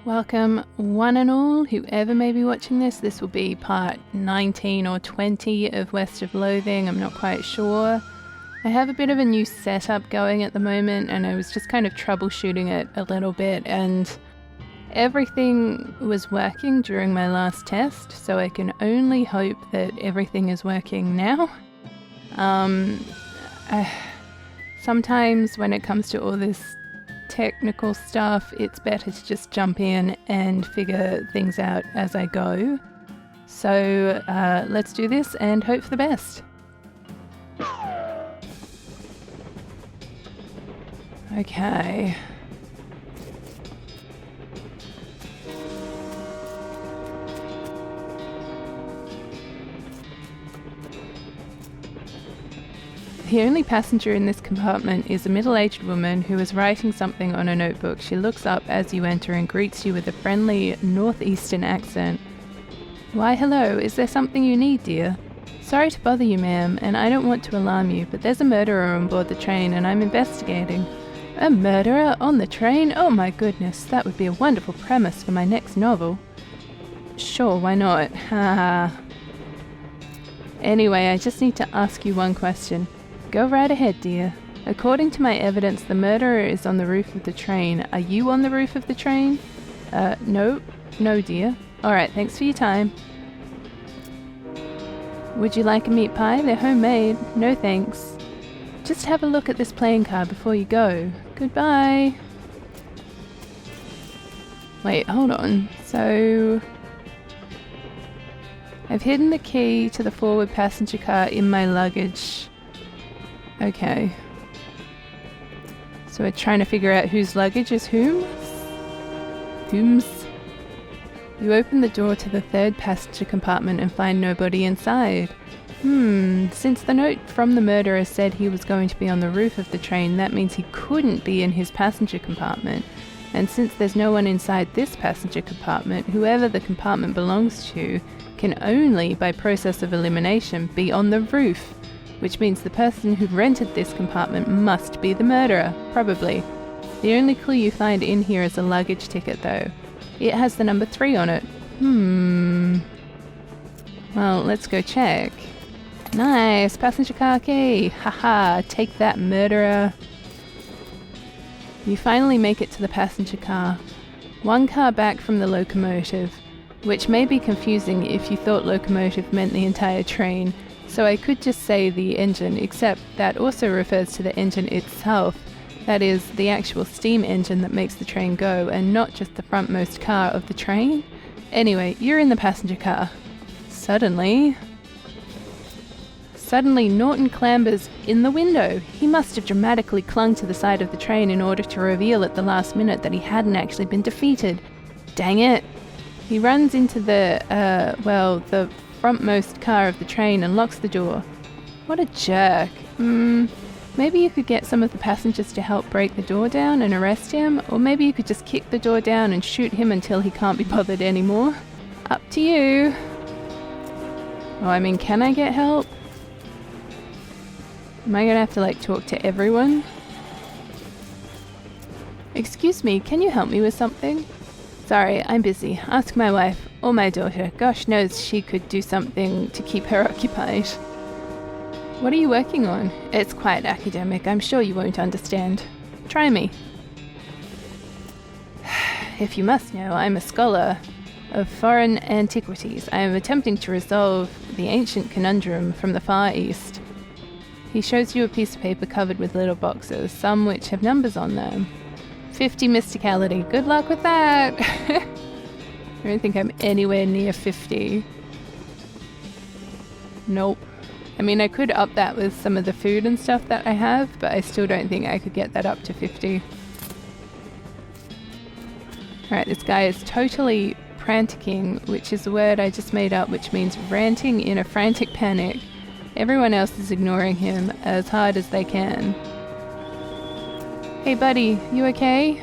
Welcome, one and all, whoever may be watching this. This will be part 19 or 20 of West of Loathing, I'm not quite sure. I have a bit of a new setup going at the moment, and I was just kind of troubleshooting it a little bit, and everything was working during my last test, so I can only hope that everything is working now. Sometimes when it comes to all this technical stuff, it's better to just jump in and figure things out as I go. So let's do this and hope for the best. Okay. The only passenger in this compartment is a middle-aged woman who is writing something on a notebook. She looks up as you enter and greets you with a friendly northeastern accent. Why, hello, is there something you need, dear? Sorry to bother you, ma'am, and I don't want to alarm you, but there's a murderer on board the train and I'm investigating. A murderer on the train? Oh my goodness, that would be a wonderful premise for my next novel. Sure, why not? Ha. Anyway, I just need to ask you one question. Go right ahead, dear. According to my evidence, the murderer is on the roof of the train. Are you on the roof of the train? No, dear. Alright, thanks for your time. Would you like a meat pie? They're homemade. No thanks. Just have a look at this playing card before you go. Goodbye. Wait, hold on. So I've hidden the key to the forward passenger car in my luggage. Okay. So we're trying to figure out whose luggage is whom's? You open the door to the third passenger compartment and find nobody inside. Since the note from the murderer said he was going to be on the roof of the train, that means he couldn't be in his passenger compartment. And since there's no one inside this passenger compartment, whoever the compartment belongs to can only, by process of elimination, be on the roof. Which means the person who rented this compartment must be the murderer, probably. The only clue you find in here is a luggage ticket, though. It has the number 3 on it. Well, let's go check. Nice, passenger car key. Haha, take that, murderer. You finally make it to the passenger car. One car back from the locomotive, which may be confusing if you thought locomotive meant the entire train. So I could just say the engine, except that also refers to the engine itself. That is, the actual steam engine that makes the train go, and not just the frontmost car of the train. Anyway, you're in the passenger car. Suddenly, Norton clambers in the window. He must have dramatically clung to the side of the train in order to reveal at the last minute that he hadn't actually been defeated. Dang it. He runs into the frontmost car of the train and locks the door. What a jerk. Maybe you could get some of the passengers to help break the door down and arrest him, or maybe you could just kick the door down and shoot him until he can't be bothered anymore. Up to you. Oh, I mean, can I get help? Am I gonna have to, talk to everyone? Excuse me, can you help me with something? Sorry, I'm busy. Ask my wife, or my daughter. Gosh knows she could do something to keep her occupied. What are you working on? It's quite academic. I'm sure you won't understand. Try me. If you must know, I'm a scholar of foreign antiquities. I am attempting to resolve the ancient conundrum from the Far East. He shows you a piece of paper covered with little boxes, some which have numbers on them. 50 mysticality. Good luck with that! I don't think I'm anywhere near 50. Nope. I mean, I could up that with some of the food and stuff that I have, but I still don't think I could get that up to 50. Alright, this guy is totally pranticking, which is a word I just made up, which means ranting in a frantic panic. Everyone else is ignoring him as hard as they can. Hey buddy, you okay?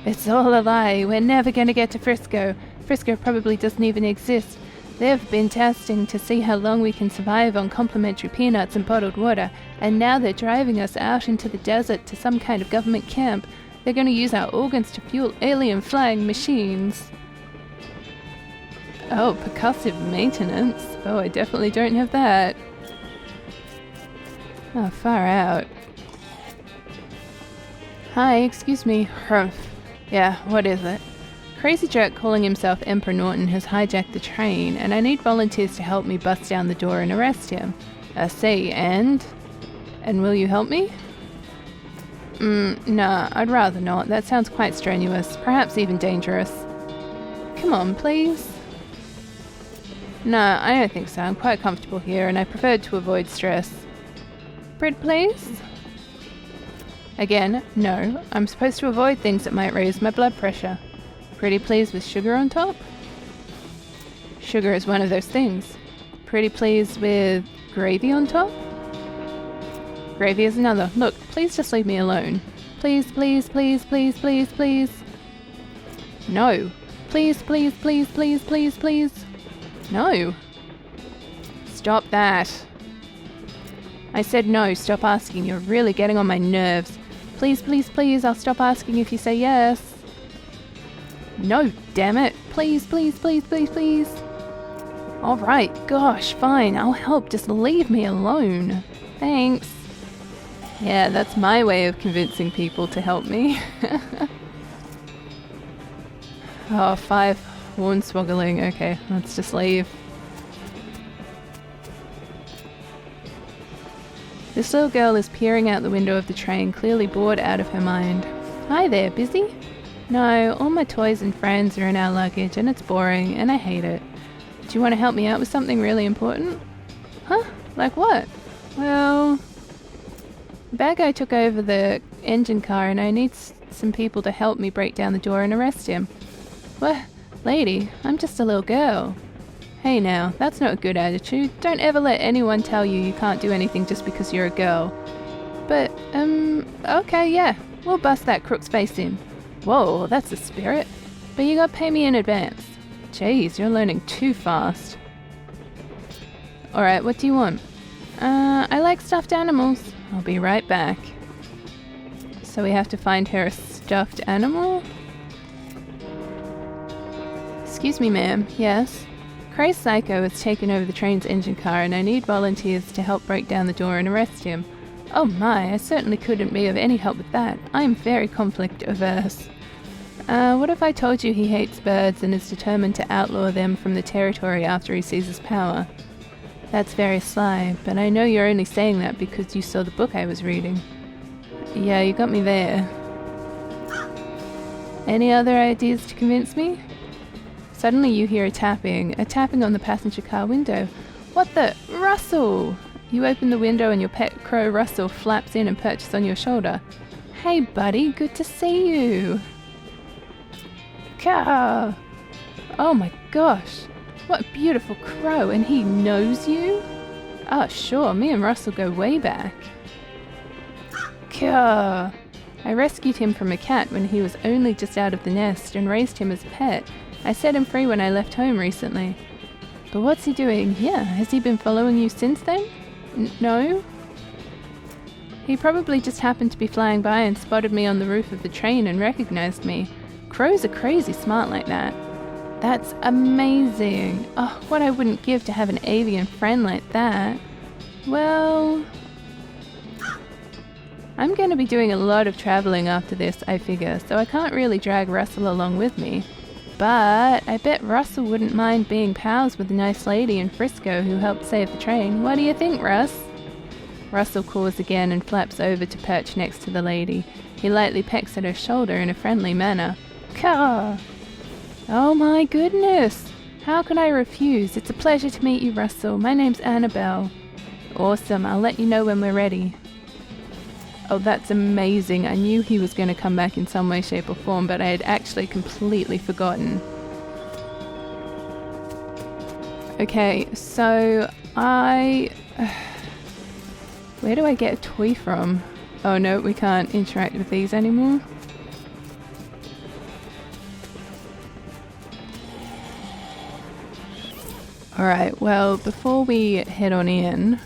It's all a lie. We're never gonna get to Frisco. Frisco probably doesn't even exist. They've been testing to see how long we can survive on complimentary peanuts and bottled water, and now they're driving us out into the desert to some kind of government camp. They're going to use our organs to fuel alien flying machines. Oh, percussive maintenance. Oh, I definitely don't have that. Oh, far out. Hi, excuse me. Humph. Yeah, what is it? Crazy jerk calling himself Emperor Norton has hijacked the train, and I need volunteers to help me bust down the door and arrest him. I see, and? And will you help me? Nah, I'd rather not. That sounds quite strenuous, perhaps even dangerous. Come on, please. Nah, I don't think so. I'm quite comfortable here, and I prefer to avoid stress. Bread, please? Again, no. I'm supposed to avoid things that might raise my blood pressure. Pretty please with sugar on top? Sugar is one of those things. Pretty please with gravy on top? Gravy is another. Look, please just leave me alone. Please, please, please, please, please, please. No. Please, please, please, please, please, please. No. Stop that. I said no, stop asking. You're really getting on my nerves. Please, please, please, I'll stop asking if you say yes. No, damn it. Please, please, please, please, please. Alright, gosh, fine, I'll help. Just leave me alone. Thanks. Yeah, that's my way of convincing people to help me. Oh, 5. Hornswoggling. Okay, let's just leave. This little girl is peering out the window of the train, clearly bored out of her mind. Hi there, busy? No, all my toys and friends are in our luggage and it's boring and I hate it. Do you want to help me out with something really important? Huh? Like what? Well, the bad guy took over the engine car and I need some people to help me break down the door and arrest him. What? Lady, I'm just a little girl. Hey now, that's not a good attitude. Don't ever let anyone tell you you can't do anything just because you're a girl. But, okay, yeah, we'll bust that crook's face in. Whoa, that's the spirit. But you gotta pay me in advance. Jeez, you're learning too fast. Alright, what do you want? I like stuffed animals. I'll be right back. So we have to find her a stuffed animal? Excuse me, ma'am. Yes? Crazed Psycho has taken over the train's engine car and I need volunteers to help break down the door and arrest him. Oh my, I certainly couldn't be of any help with that. I am very conflict averse. What if I told you he hates birds and is determined to outlaw them from the territory after he seizes power? That's very sly, but I know you're only saying that because you saw the book I was reading. Yeah, you got me there. Any other ideas to convince me? Suddenly you hear a tapping on the passenger car window. What the? Russell! You open the window and your pet crow Russell flaps in and perches on your shoulder. Hey buddy, good to see you! Caw! Oh my gosh, what a beautiful crow, and he knows you? Oh sure, me and Russell go way back. Caw! I rescued him from a cat when he was only just out of the nest and raised him as a pet. I set him free when I left home recently. But what's he doing here? Has he been following you since then? No? He probably just happened to be flying by and spotted me on the roof of the train and recognized me. Crows are crazy smart like that. That's amazing. Oh, what I wouldn't give to have an avian friend like that. Well, I'm going to be doing a lot of traveling after this, I figure, so I can't really drag Russell along with me. But I bet Russell wouldn't mind being pals with a nice lady in Frisco who helped save the train. What do you think, Russ? Russell caws again and flaps over to perch next to the lady. He lightly pecks at her shoulder in a friendly manner. Caw! Oh my goodness! How could I refuse? It's a pleasure to meet you, Russell. My name's Annabelle. Awesome, I'll let you know when we're ready. Oh, that's amazing. I knew he was going to come back in some way, shape or form, but I had actually completely forgotten. Okay, so where do I get a toy from? Oh no, we can't interact with these anymore. Alright, well, before we head on in,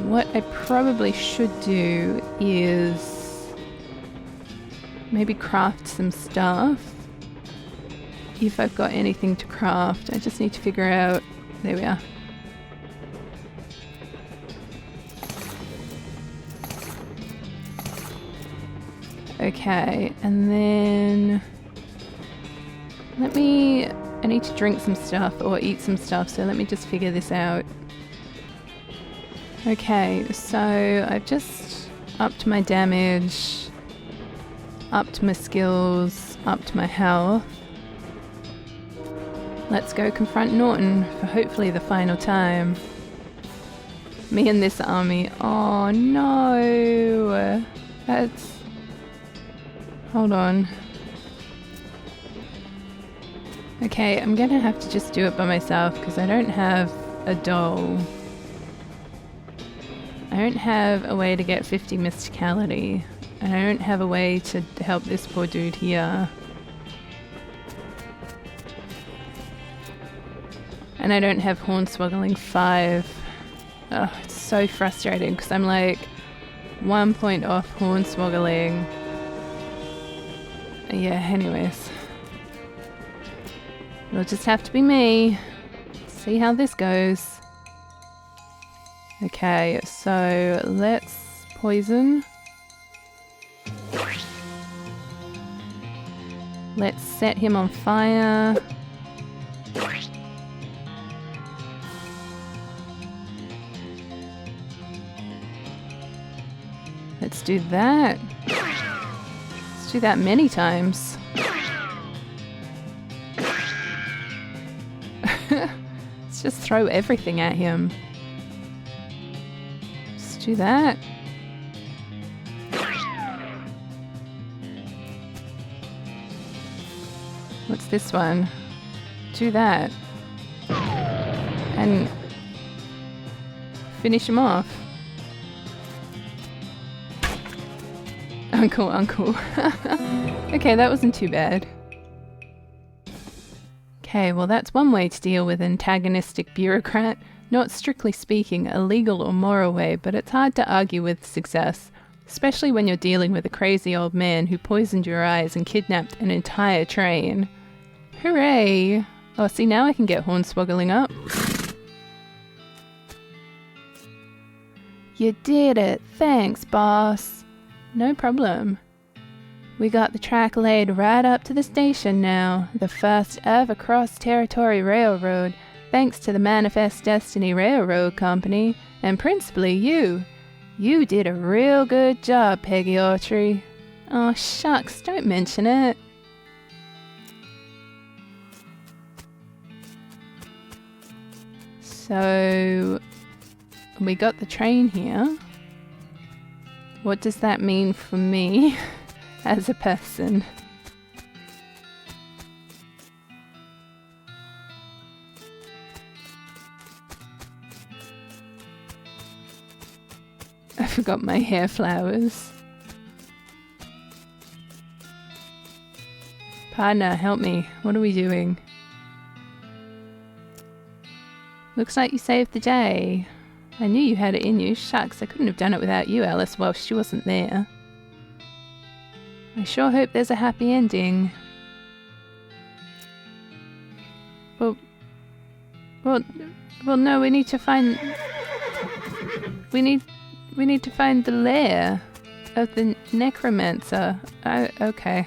what I probably should do is maybe craft some stuff. If I've got anything to craft, I just need to figure out... There we are. Okay, and then... I need to drink some stuff or eat some stuff, so let me just figure this out. Okay, so I've just upped my damage, upped my skills, upped my health. Let's go confront Norton for hopefully the final time. Me and this army. Oh no! That's... Hold on. Okay, I'm gonna have to just do it by myself because I don't have a doll. I don't have a way to get 50 mysticality. And I don't have a way to help this poor dude here. And I don't have Hornswoggling 5. Oh, it's so frustrating because I'm like 1 point off Hornswoggling. Yeah, anyways. It'll just have to be me. See how this goes. Okay, so let's poison. Let's set him on fire. Let's do that. Let's do that many times. Let's just throw everything at him. Just do that. What's this one? Do that. And finish him off. Uncle. Okay, that wasn't too bad. Okay, well that's one way to deal with antagonistic bureaucrat. Not strictly speaking a legal or moral way, but it's hard to argue with success. Especially when you're dealing with a crazy old man who poisoned your eyes and kidnapped an entire train. Hooray! Oh, see, now I can get Hornswoggling up. You did it! Thanks, boss! No problem. We got the track laid right up to the station now, the first ever cross-territory railroad, thanks to the Manifest Destiny Railroad Company, and principally you. You did a real good job, Peggy Autry. Oh shucks, don't mention it. So, we got the train here. What does that mean for me as a person? I forgot my hair flowers. Partner, help me. What are we doing? Looks like you saved the day. I knew you had it in you. Shucks, I couldn't have done it without you, Alice, while she wasn't there. I sure hope there's a happy ending. Well, no, we need to find... We need to find the lair of the necromancer. Okay.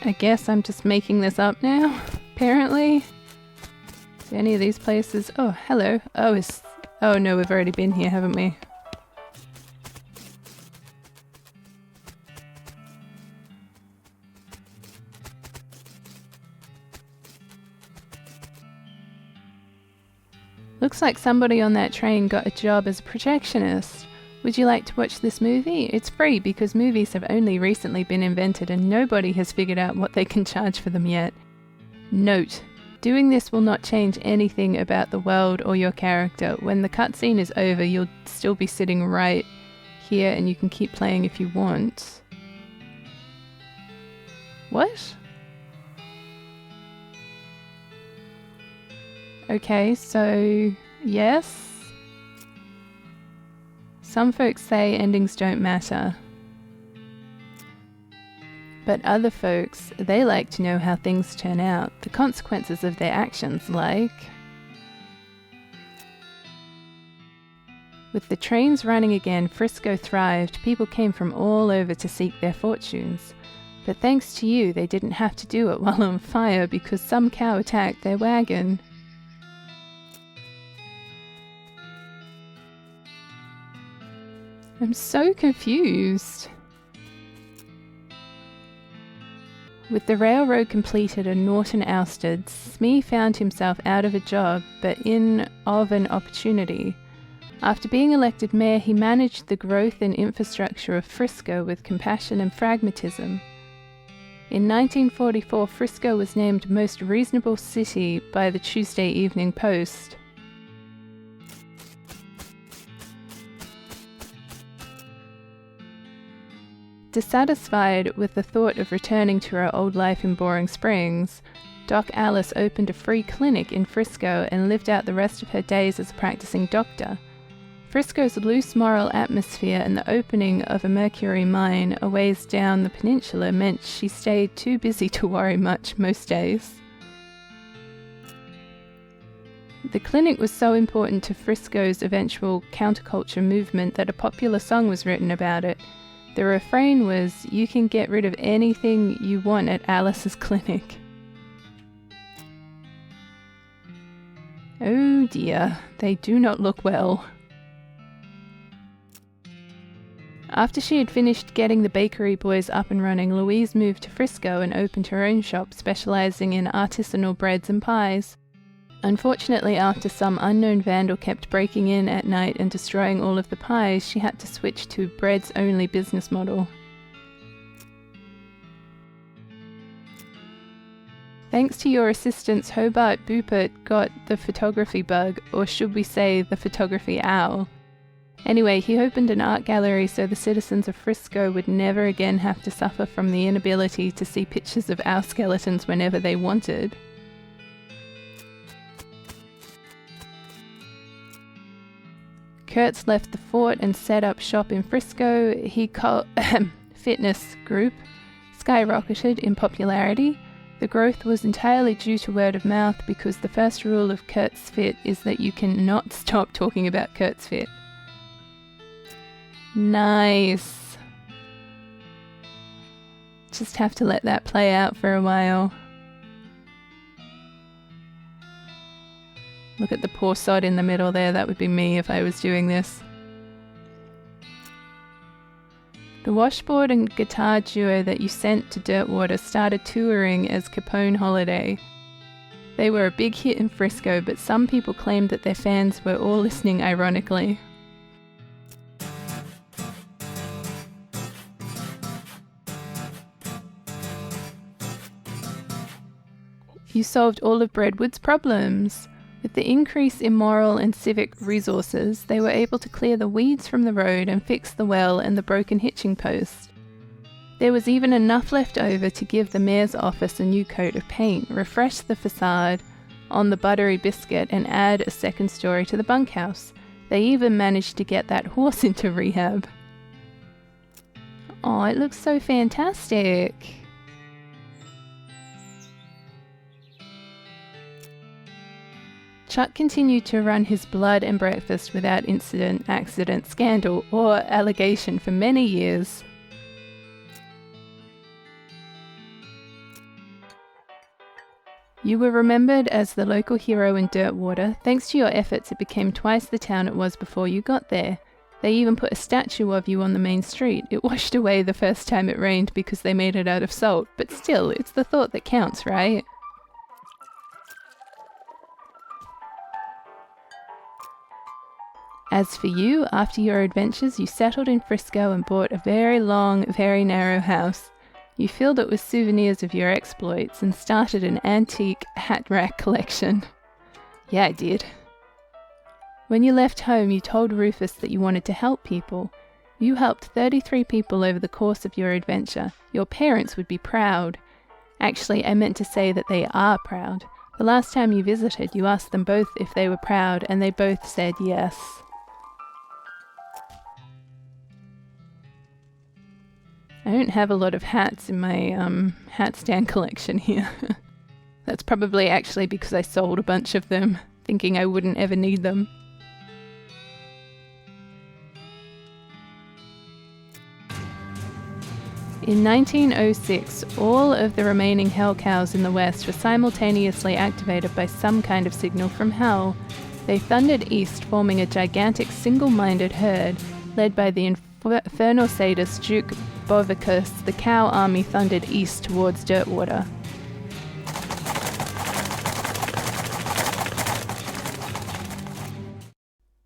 I guess I'm just making this up now, apparently. Is any of these places? Oh, hello. Oh no, we've already been here, haven't we? Looks like somebody on that train got a job as a projectionist. Would you like to watch this movie? It's free because movies have only recently been invented and nobody has figured out what they can charge for them yet. Note: doing this will not change anything about the world or your character. When the cutscene is over, you'll still be sitting right here and you can keep playing if you want. What? Okay, so yes. Some folks say endings don't matter. But other folks, they like to know how things turn out, the consequences of their actions, like... With the trains running again, Frisco thrived. People came from all over to seek their fortunes. But thanks to you, they didn't have to do it while on fire because some cow attacked their wagon. I'm so confused. With the railroad completed and Norton ousted, Smee found himself out of a job, but in of an opportunity. After being elected mayor, he managed the growth and infrastructure of Frisco with compassion and pragmatism. In 1944, Frisco was named Most Reasonable City by the Tuesday Evening Post. Dissatisfied with the thought of returning to her old life in Boring Springs, Doc Alice opened a free clinic in Frisco and lived out the rest of her days as a practicing doctor. Frisco's loose moral atmosphere and the opening of a mercury mine a ways down the peninsula meant she stayed too busy to worry much most days. The clinic was so important to Frisco's eventual counterculture movement that a popular song was written about it. The refrain was, "You can get rid of anything you want at Alice's clinic." Oh dear, they do not look well. After she had finished getting the bakery boys up and running, Louise moved to Frisco and opened her own shop specializing in artisanal breads and pies. Unfortunately, after some unknown vandal kept breaking in at night and destroying all of the pies, she had to switch to breads-only business model. Thanks to your assistance, Hobart Boopert got the photography bug, or should we say the photography owl. Anyway, he opened an art gallery so the citizens of Frisco would never again have to suffer from the inability to see pictures of owl skeletons whenever they wanted. Kurtz left the fort and set up shop in Frisco. Fitness group skyrocketed in popularity. The growth was entirely due to word of mouth because the first rule of Kurt's Fit is that you cannot stop talking about Kurt's Fit. Nice. Just have to let that play out for a while. Look at the poor sod in the middle there, that would be me if I was doing this. The washboard and guitar duo that you sent to Dirtwater started touring as Capone Holiday. They were a big hit in Frisco, but some people claimed that their fans were all listening ironically. You solved all of Breadwood's problems. With the increase in moral and civic resources, they were able to clear the weeds from the road and fix the well and the broken hitching post. There was even enough left over to give the mayor's office a new coat of paint, refresh the facade on the buttery biscuit, and add a second story to the bunkhouse. They even managed to get that horse into rehab. Oh, it looks so fantastic. Chuck continued to run his blood and breakfast without incident, accident, scandal, or allegation for many years. You were remembered as the local hero in Dirtwater. Thanks to your efforts, it became twice the town it was before you got there. They even put a statue of you on the main street. It washed away the first time it rained because they made it out of salt, but still, it's the thought that counts, right? As for you, after your adventures, you settled in Frisco and bought a very long, very narrow house. You filled it with souvenirs of your exploits and started an antique hat rack collection. Yeah, I did. When you left home, you told Rufus that you wanted to help people. You helped 33 people over the course of your adventure. Your parents would be proud. Actually, I meant to say that they are proud. The last time you visited, you asked them both if they were proud, and they both said yes. I don't have a lot of hats in my hat stand collection here. That's probably actually because I sold a bunch of them, thinking I wouldn't ever need them. In 1906, all of the remaining hell cows in the West were simultaneously activated by some kind of signal from hell. They thundered east, forming a gigantic single-minded herd, led by the infernal sadist Duke Bovicus. The cow army thundered east towards Dirtwater.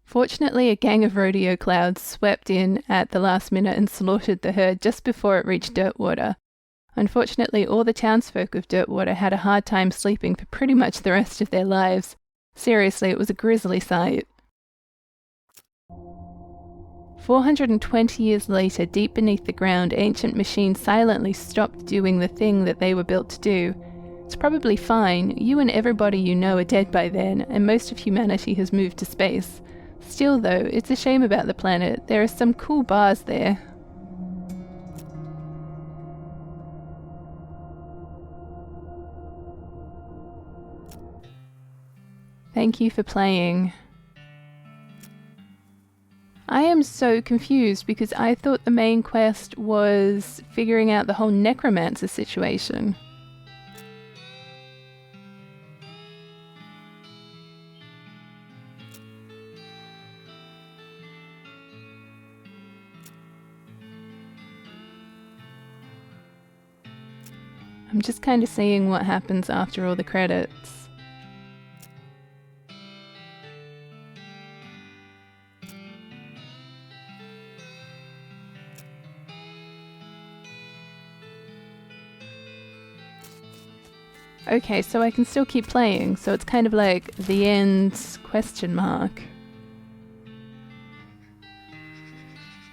Fortunately, a gang of rodeo clouds swept in at the last minute and slaughtered the herd just before it reached Dirtwater. Unfortunately, all the townsfolk of Dirtwater had a hard time sleeping for pretty much the rest of their lives. Seriously, it was a grisly sight. 420 years later, deep beneath the ground, ancient machines silently stopped doing the thing that they were built to do. It's probably fine. You and everybody you know are dead by then, and most of humanity has moved to space. Still though, it's a shame about the planet. There are some cool bars there. Thank you for playing. I am so confused because I thought the main quest was figuring out the whole necromancer situation. I'm just kind of seeing what happens after all the credits. Okay, so I can still keep playing, so it's kind of like the end question mark.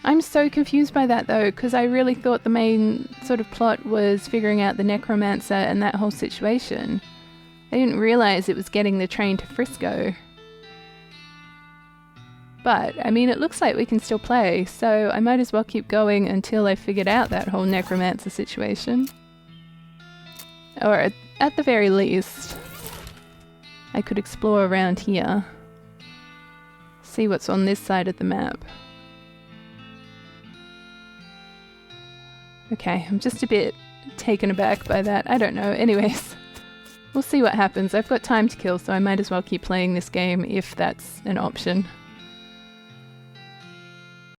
I'm so confused by that though, because I really thought the main sort of plot was figuring out the necromancer and that whole situation. I didn't realize it was getting the train to Frisco. But, I mean, it looks like we can still play, so I might as well keep going until I figured out that whole necromancer situation. Or at the very least, I could explore around here. See what's on this side of the map. Okay, I'm just a bit taken aback by that. I don't know. Anyways, we'll see what happens. I've got time to kill, so I might as well keep playing this game if that's an option.